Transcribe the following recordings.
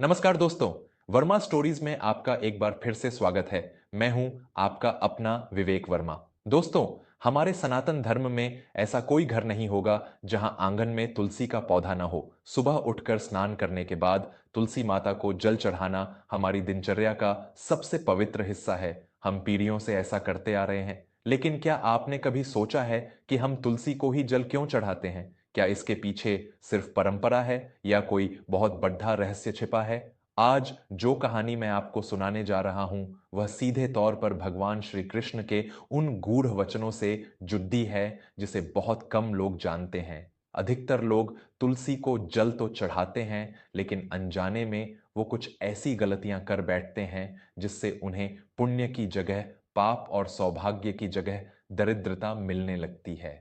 नमस्कार दोस्तों। वर्मा स्टोरीज में आपका एक बार फिर से स्वागत है। मैं हूं आपका अपना विवेक वर्मा। दोस्तों, हमारे सनातन धर्म में ऐसा कोई घर नहीं होगा जहां आंगन में तुलसी का पौधा ना हो। सुबह उठकर स्नान करने के बाद तुलसी माता को जल चढ़ाना हमारी दिनचर्या का सबसे पवित्र हिस्सा है। हम पीढ़ियों से ऐसा करते आ रहे हैं। लेकिन क्या आपने कभी सोचा है कि हम तुलसी को ही जल क्यों चढ़ाते हैं? क्या इसके पीछे सिर्फ परंपरा है या कोई बहुत बड़ा रहस्य छिपा है? आज जो कहानी मैं आपको सुनाने जा रहा हूं वह सीधे तौर पर भगवान श्री कृष्ण के उन गूढ़ वचनों से जुड़ी है जिसे बहुत कम लोग जानते हैं। अधिकतर लोग तुलसी को जल तो चढ़ाते हैं, लेकिन अनजाने में वो कुछ ऐसी गलतियां कर बैठते हैं जिससे उन्हें पुण्य की जगह पाप और सौभाग्य की जगह दरिद्रता मिलने लगती है।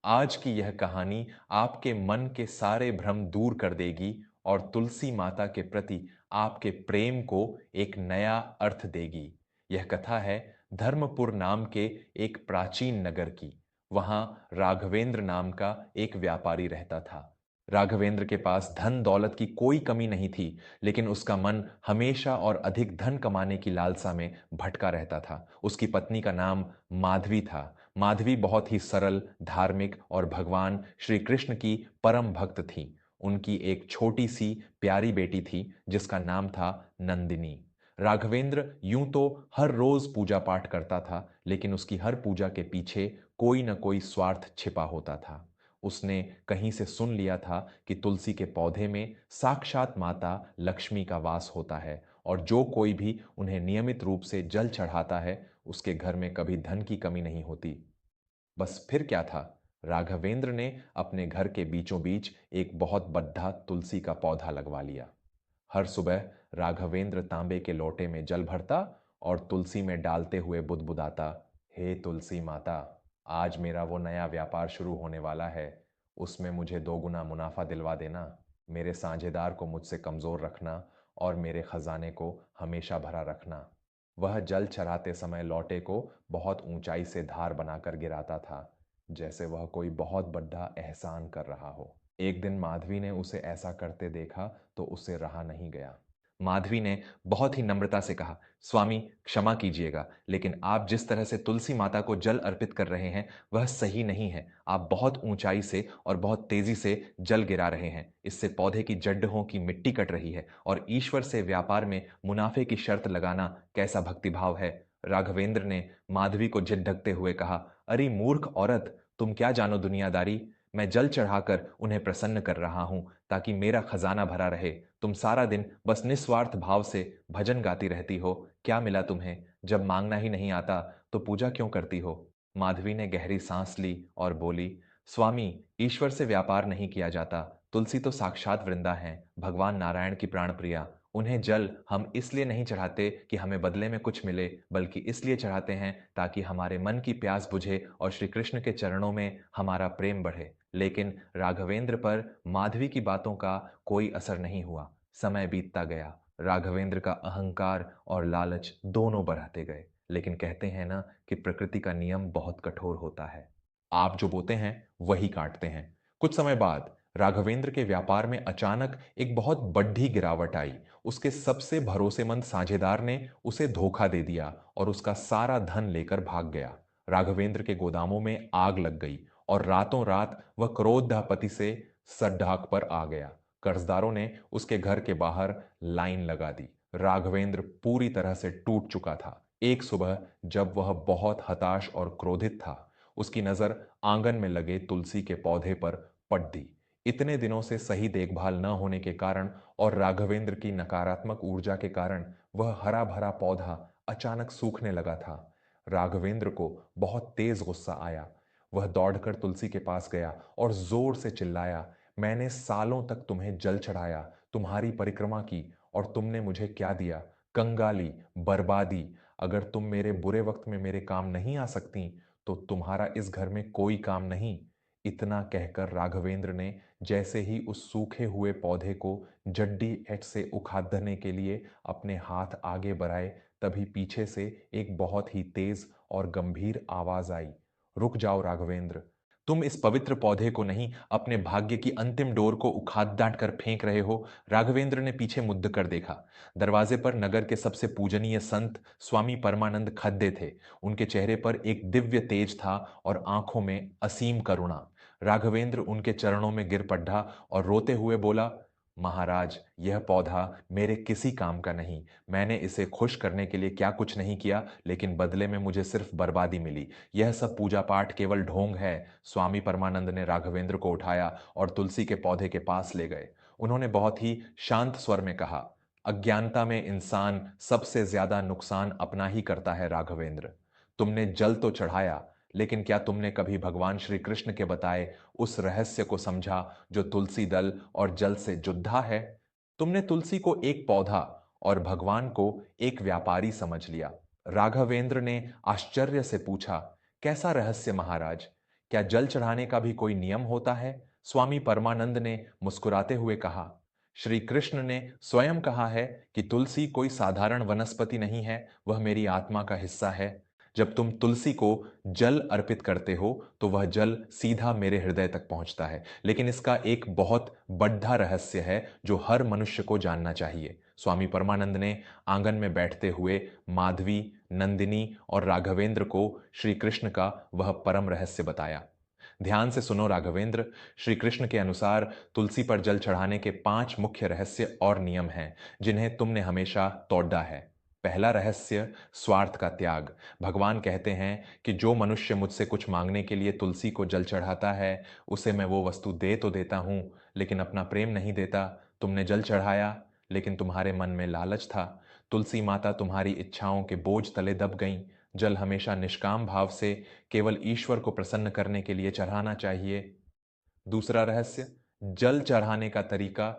आज की यह कहानी आपके मन के सारे भ्रम दूर कर देगी और तुलसी माता के प्रति आपके प्रेम को एक नया अर्थ देगी। यह कथा है धर्मपुर नाम के एक प्राचीन नगर की। वहां राघवेंद्र नाम का एक व्यापारी रहता था। राघवेंद्र के पास धन दौलत की कोई कमी नहीं थी, लेकिन उसका मन हमेशा और अधिक धन कमाने की लालसा में भटका रहता था। उसकी पत्नी का नाम माधवी था। माधवी बहुत ही सरल, धार्मिक और भगवान श्री कृष्ण की परम भक्त थी। उनकी एक छोटी सी प्यारी बेटी थी जिसका नाम था नंदिनी। राघवेंद्र यूं तो हर रोज पूजा पाठ करता था, लेकिन उसकी हर पूजा के पीछे कोई न कोई स्वार्थ छिपा होता था। उसने कहीं से सुन लिया था कि तुलसी के पौधे में साक्षात माता लक्ष्मी का वास होता है और जो कोई भी उन्हें नियमित रूप से जल चढ़ाता है उसके घर में कभी धन की कमी नहीं होती। बस फिर क्या था, राघवेंद्र ने अपने घर के बीचों बीच एक बहुत बड़ा तुलसी का पौधा लगवा लिया। हर सुबह राघवेंद्र तांबे के लोटे में जल भरता और तुलसी में डालते हुए बुदबुदाता, हे तुलसी माता, आज मेरा वो नया व्यापार शुरू होने वाला है। उसमें मुझे दोगुना मुनाफा दिलवा देना। मेरे साझेदार को मुझसे कमजोर रखना और मेरे खजाने को हमेशा भरा रखना। वह जल चढ़ाते समय लोटे को बहुत ऊंचाई से धार बनाकर गिराता था, जैसे वह कोई बहुत बड़ा एहसान कर रहा हो। एक दिन माधवी ने उसे ऐसा करते देखा तो उसे रहा नहीं गया। माधवी ने बहुत ही नम्रता से कहा, स्वामी क्षमा कीजिएगा, लेकिन आप जिस तरह से तुलसी माता को जल अर्पित कर रहे हैं वह सही नहीं है। आप बहुत ऊंचाई से और बहुत तेजी से जल गिरा रहे हैं। इससे पौधे की जड़ों की मिट्टी कट रही है और ईश्वर से व्यापार में मुनाफे की शर्त लगाना कैसा भक्तिभाव है। राघवेंद्र ने माधवी को झिझकते हुए कहा, अरे मूर्ख औरत, तुम क्या जानो दुनियादारी। मैं जल चढ़ाकर उन्हें प्रसन्न कर रहा हूं ताकि मेरा खजाना भरा रहे। तुम सारा दिन बस निस्वार्थ भाव से भजन गाती रहती हो। क्या मिला तुम्हें? जब मांगना ही नहीं आता तो पूजा क्यों करती हो? माधवी ने गहरी सांस ली और बोली, स्वामी, ईश्वर से व्यापार नहीं किया जाता। तुलसी तो साक्षात वृंदा है, भगवान नारायण की प्राण प्रिया। उन्हें जल हम इसलिए नहीं चढ़ाते कि हमें बदले में कुछ मिले, बल्कि इसलिए चढ़ाते हैं ताकि हमारे मन की प्यास बुझे और श्री कृष्ण के चरणों में हमारा प्रेम बढ़े। लेकिन राघवेंद्र पर माधवी की बातों का कोई असर नहीं हुआ। समय बीतता गया। राघवेंद्र का अहंकार और लालच दोनों बढ़ते गए। लेकिन कहते हैं ना कि प्रकृति का नियम बहुत कठोर होता है। आप जो बोते हैं वही काटते हैं। कुछ समय बाद राघवेंद्र के व्यापार में अचानक एक बहुत बड़ी गिरावट आई। उसके सबसे भरोसेमंद साझेदार ने उसे धोखा दे दिया और उसका सारा धन लेकर भाग गया। राघवेंद्र के गोदामों में आग लग गई और रातों रात वह क्रोधापति से सड़ाक पर आ गया। कर्जदारों ने उसके घर के बाहर लाइन लगा दी। राघवेंद्र पूरी तरह से टूट चुका था। एक सुबह जब वह बहुत हताश और क्रोधित था, उसकी नजर आंगन में लगे तुलसी के पौधे पर पड़ दी। इतने दिनों से सही देखभाल न होने के कारण और राघवेंद्र की नकारात्मक ऊर्जा के कारण वह हरा भरा पौधा अचानक सूखने लगा था। राघवेंद्र को बहुत तेज गुस्सा आया। वह दौड़कर तुलसी के पास गया और जोर से चिल्लाया, मैंने सालों तक तुम्हें जल चढ़ाया, तुम्हारी परिक्रमा की, और तुमने मुझे क्या दिया? कंगाली, बर्बादी। अगर तुम मेरे बुरे वक्त में मेरे काम नहीं आ सकती तो तुम्हारा इस घर में कोई काम नहीं। इतना कहकर राघवेंद्र ने जैसे ही उस सूखे हुए पौधे को जड्डी एट से उखाड़ने के लिए अपने हाथ आगे बढ़ाए, तभी पीछे से एक बहुत ही तेज और गंभीर आवाज आई, रुक जाओ राघवेंद्र, तुम इस पवित्र पौधे को नहीं, अपने भाग्य की अंतिम डोर को उखाड़ डांट कर फेंक रहे हो। राघवेंद्र ने पीछे मुद्द कर देखा। दरवाजे पर नगर के सबसे पूजनीय संत स्वामी परमानंद खद्दे थे। उनके चेहरे पर एक दिव्य तेज था और आंखों में असीम करुणा। राघवेंद्र उनके चरणों में गिर पड़ा और रोते हुए बोला, महाराज, यह पौधा मेरे किसी काम का नहीं। मैंने इसे खुश करने के लिए क्या कुछ नहीं किया, लेकिन बदले में मुझे सिर्फ बर्बादी मिली। यह सब पूजा पाठ केवल ढोंग है। स्वामी परमानंद ने राघवेंद्र को उठाया और तुलसी के पौधे के पास ले गए। उन्होंने बहुत ही शांत स्वर में कहा, अज्ञानता में इंसान सबसे ज्यादा नुकसान अपना ही करता है राघवेंद्र। तुमने जल तो चढ़ाया, लेकिन क्या तुमने कभी भगवान श्री कृष्ण के बताए उस रहस्य को समझा जो तुलसी दल और जल से जुद्धा है? तुमने तुलसी को एक पौधा और भगवान को एक व्यापारी समझ लिया। राघवेंद्र ने आश्चर्य से पूछा, कैसा रहस्य महाराज? क्या जल चढ़ाने का भी कोई नियम होता है? स्वामी परमानंद ने मुस्कुराते हुए कहा, श्री कृष्ण ने स्वयं कहा है कि तुलसी कोई साधारण वनस्पति नहीं है, वह मेरी आत्मा का हिस्सा है। जब तुम तुलसी को जल अर्पित करते हो तो वह जल सीधा मेरे हृदय तक पहुंचता है। लेकिन इसका एक बहुत बड़ा रहस्य है जो हर मनुष्य को जानना चाहिए। स्वामी परमानंद ने आंगन में बैठते हुए माधवी, नंदिनी और राघवेंद्र को श्री कृष्ण का वह परम रहस्य बताया। ध्यान से सुनो राघवेंद्र, श्री कृष्ण के अनुसार तुलसी पर जल चढ़ाने के 5 मुख्य रहस्य और नियम हैं जिन्हें तुमने हमेशा तोड़ा है। पहला रहस्य, स्वार्थ का त्याग। भगवान कहते हैं कि जो मनुष्य मुझसे कुछ मांगने के लिए तुलसी को जल चढ़ाता है, उसे मैं वो वस्तु दे तो देता हूं, लेकिन अपना प्रेम नहीं देता। तुमने जल चढ़ाया, लेकिन तुम्हारे मन में लालच था। तुलसी माता तुम्हारी इच्छाओं के बोझ तले दब गईं। जल हमेशा निष्काम भाव से केवल ईश्वर को प्रसन्न करने के लिए चढ़ाना चाहिए। दूसरा रहस्य, जल चढ़ाने का तरीका।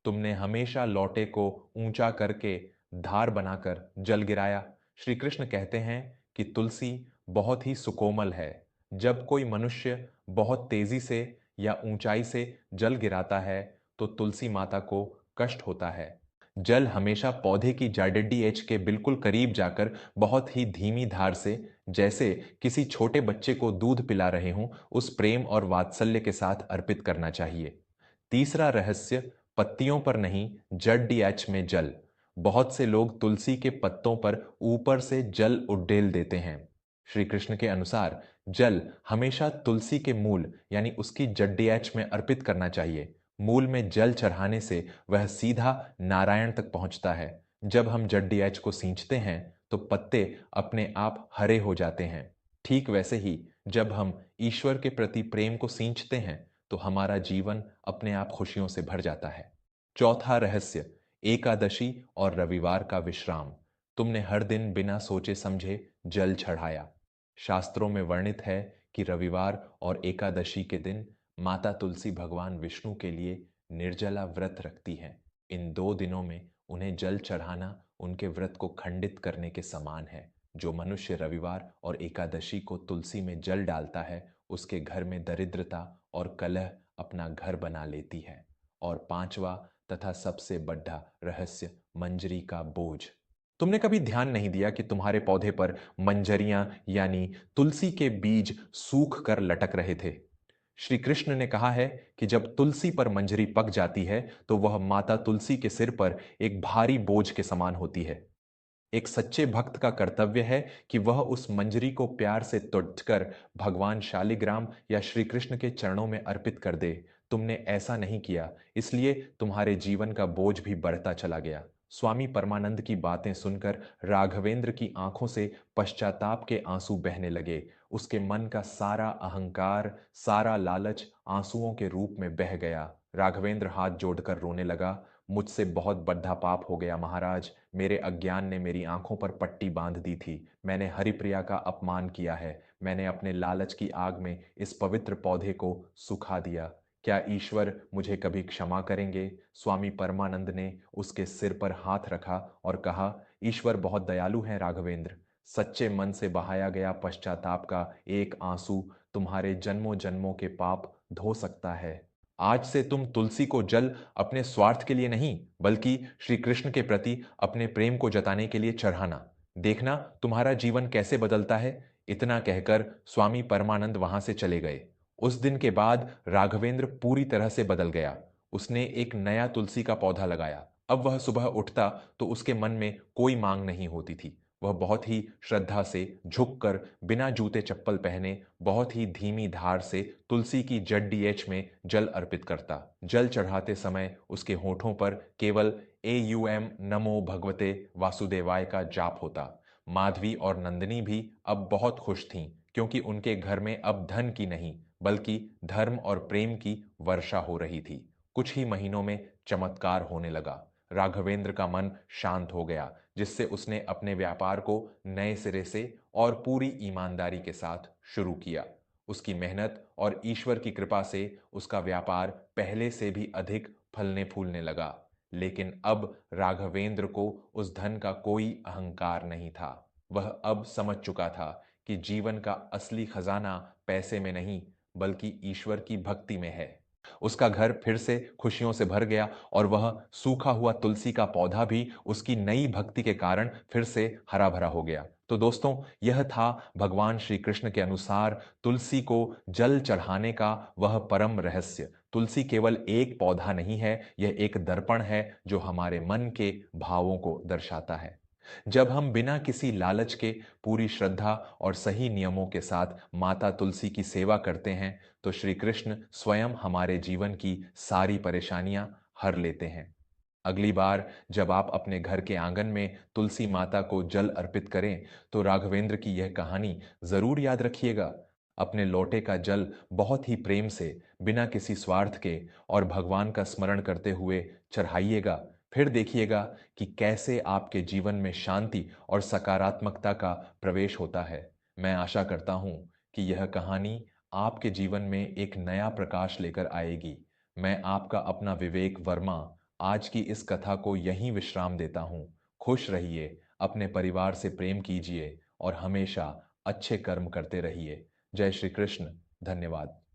तुमने हमेशा लोटे को ऊंचा करके धार बनाकर जल गिराया। श्री कृष्ण कहते हैं कि तुलसी बहुत ही सुकोमल है। जब कोई मनुष्य बहुत तेजी से या ऊंचाई से जल गिराता है तो तुलसी माता को कष्ट होता है। जल हमेशा पौधे की जाडेडी एज के बिल्कुल करीब जाकर बहुत ही धीमी धार से, जैसे किसी छोटे बच्चे को दूध पिला रहे हों, उस प्रेम और वात्सल्य के साथ अर्पित करना चाहिए। तीसरा रहस्य, पत्तियों पर नहीं, जड़ में जल। बहुत से लोग तुलसी के पत्तों पर ऊपर से जल उड्डेल देते हैं। श्री कृष्ण के अनुसार जल हमेशा तुलसी के मूल यानी उसकी जड़ में अर्पित करना चाहिए। मूल में जल चढ़ाने से वह सीधा नारायण तक पहुंचता है। जब हम जड़ को सींचते हैं तो पत्ते अपने आप हरे हो जाते हैं। ठीक वैसे ही जब हम ईश्वर के प्रति प्रेम को सींचते हैं तो हमारा जीवन अपने आप खुशियों से भर जाता है। चौथा रहस्य, एकादशी और रविवार का विश्राम। तुमने हर दिन बिना सोचे समझे जल चढ़ाया। शास्त्रों में वर्णित है कि रविवार और एकादशी के दिन माता तुलसी भगवान विष्णु के लिए निर्जला व्रत रखती हैं। इन 2 दिनों में उन्हें जल चढ़ाना उनके व्रत को खंडित करने के समान है। जो मनुष्य रविवार और एकादशी को तुलसी में जल डालता है, उसके घर में दरिद्रता और कलह अपना घर बना लेती है। और 5वां तथा सबसे बड़ा रहस्य, मंजरी का बोझ। तुमने कभी ध्यान नहीं दिया कि तुम्हारे पौधे पर मंजरियां यानी तुलसी के बीज सूख कर लटक रहे थे? श्री कृष्ण ने कहा है कि जब तुलसी पर मंजरी पक जाती है तो वह माता तुलसी के सिर पर एक भारी बोझ के समान होती है। एक सच्चे भक्त का कर्तव्य है कि वह उस मंजरी को प्यार से तुड़कर भगवान शालिग्राम या श्री कृष्ण के चरणों में अर्पित कर दे। तुमने ऐसा नहीं किया, इसलिए तुम्हारे जीवन का बोझ भी बढ़ता चला गया। स्वामी परमानंद की बातें सुनकर राघवेंद्र की आंखों से पश्चाताप के आंसू बहने लगे। उसके मन का सारा अहंकार, सारा लालच आंसुओं के रूप में बह गया। राघवेंद्र हाथ जोड़कर रोने लगा, मुझसे बहुत बड़ा पाप हो गया महाराज। मेरे अज्ञान ने मेरी आंखों पर पट्टी बांध दी थी। मैंने हरिप्रिया का अपमान किया है। मैंने अपने लालच की आग में इस पवित्र पौधे को सुखा दिया। क्या ईश्वर मुझे कभी क्षमा करेंगे? स्वामी परमानंद ने उसके सिर पर हाथ रखा और कहा, ईश्वर बहुत दयालु हैं राघवेंद्र। सच्चे मन से बहाया गया पश्चाताप का एक आंसू तुम्हारे जन्मों जन्मों के पाप धो सकता है। आज से तुम तुलसी को जल अपने स्वार्थ के लिए नहीं, बल्कि श्री कृष्ण के प्रति अपने प्रेम को जताने के लिए चढ़ाना। देखना तुम्हारा जीवन कैसे बदलता है। इतना कहकर स्वामी परमानंद वहां से चले गए। उस दिन के बाद राघवेंद्र पूरी तरह से बदल गया। उसने एक नया तुलसी का पौधा लगाया। अब वह सुबह उठता तो उसके मन में कोई मांग नहीं होती थी। वह बहुत ही श्रद्धा से झुककर बिना जूते चप्पल पहने बहुत ही धीमी धार से तुलसी की जड्डीएच में जल अर्पित करता। जल चढ़ाते समय उसके होठों पर केवल AUM नमो भगवते वासुदेवाय का जाप होता। माधवी और नंदिनी भी अब बहुत खुश थीं, क्योंकि उनके घर में अब धन की नहीं बल्कि धर्म और प्रेम की वर्षा हो रही थी। कुछ ही महीनों में चमत्कार होने लगा। राघवेंद्र का मन शांत हो गया, जिससे उसने अपने व्यापार को नए सिरे से और पूरी ईमानदारी के साथ शुरू किया। उसकी मेहनत और ईश्वर की कृपा से उसका व्यापार पहले से भी अधिक फलने फूलने लगा। लेकिन अब राघवेंद्र को उस धन का कोई अहंकार नहीं था। वह अब समझ चुका था कि जीवन का असली खजाना पैसे में नहीं बल्कि ईश्वर की भक्ति में है। उसका घर फिर से खुशियों से भर गया और वह सूखा हुआ तुलसी का पौधा भी उसकी नई भक्ति के कारण फिर से हरा भरा हो गया। तो दोस्तों, यह था भगवान श्री कृष्ण के अनुसार तुलसी को जल चढ़ाने का वह परम रहस्य। तुलसी केवल एक पौधा नहीं है, यह एक दर्पण है जो हमारे मन के भावों को दर्शाता है। जब हम बिना किसी लालच के पूरी श्रद्धा और सही नियमों के साथ माता तुलसी की सेवा करते हैं, तो श्री कृष्ण स्वयं हमारे जीवन की सारी परेशानियां हर लेते हैं। अगली बार जब आप अपने घर के आंगन में तुलसी माता को जल अर्पित करें, तो राघवेंद्र की यह कहानी जरूर याद रखिएगा। अपने लोटे का जल बहुत ही प्रेम से, बिना किसी स्वार्थ के और भगवान का स्मरण करते हुए चढ़ाइएगा। फिर देखिएगा कि कैसे आपके जीवन में शांति और सकारात्मकता का प्रवेश होता है। मैं आशा करता हूं कि यह कहानी आपके जीवन में एक नया प्रकाश लेकर आएगी। मैं आपका अपना विवेक वर्मा आज की इस कथा को यहीं विश्राम देता हूं। खुश रहिए, अपने परिवार से प्रेम कीजिए और हमेशा अच्छे कर्म करते रहिए। जय श्री कृष्ण। धन्यवाद।